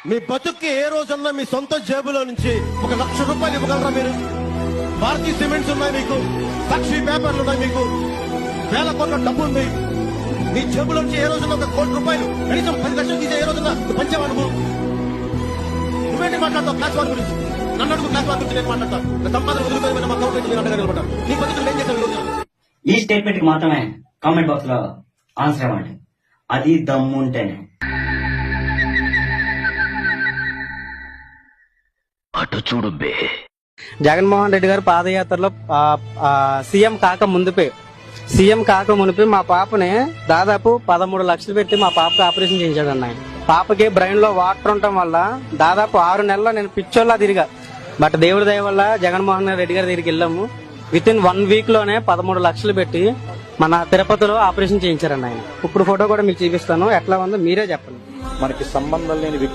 మీ బతుక్కి ఏ రోజన్నా మీ సొంత జేబులో నుంచి 1 లక్ష రూపాయలు ఇవ్వగలరా మీరు? భారతీయ సిమెంట్స్ ఉన్నాయి మీకు, సాక్షి పేపర్లు ఉన్నాయి మీకు, వేల కోట్ల డబ్బు ఉంది. మీ జేబులో నుంచి ఏ రోజున 1 కోటి రూపాయలు కనీసం 10 లక్షలు తీసే ఏ రోజున పంచావా నువ్వు? నువ్వేంటి మాట్లాడతావు క్లాస్ వార్ గురించి? నన్ను అడుగు క్లాస్ వార్ గురించి నేను మాట్లాడతాను. సంపాదన వదిలిపోయి మా గవర్నమెంట్ మీరు అడగలుగుతాను. నీ బతుకులు ఏం చేశారు ఈ రోజున? ఈ స్టేట్మెంట్ కి మాత్రమే కామెంట్ బాక్స్ లో ఆన్సర్ ఇవ్వండి. అది దమ్ముంటేనే. అటు చూడు బే. జగన్మోహన్ రెడ్డి గారు పాదయాత్రలో సీఎం కాక మునిపి మా పాపని దాదాపు 13 లక్షలు పెట్టి మా పాపకి ఆపరేషన్ చేయించాడు అన్న. పాపకి బ్రెయిన్ లో వాటర్ ఉండటం వల్ల దాదాపు 6 నెలల్లో నేను పిచ్చోళ్ళ తిరిగా. బట్ దేవుడి దయ వల్ల జగన్మోహన్ రెడ్డి గారి దగ్గరికి వెళ్ళాము. విత్ ఇన్ 1 వీక్ లోనే 13 లక్షలు పెట్టి మన తిరుపతిలో ఆపరేషన్ చేయించారన్న ఆయన. ఇప్పుడు ఫోటో కూడా మీకు చూపిస్తాను, ఎట్లా ఉందో మీరే చెప్పండి. మనకి సంబంధం లేని వ్యక్తి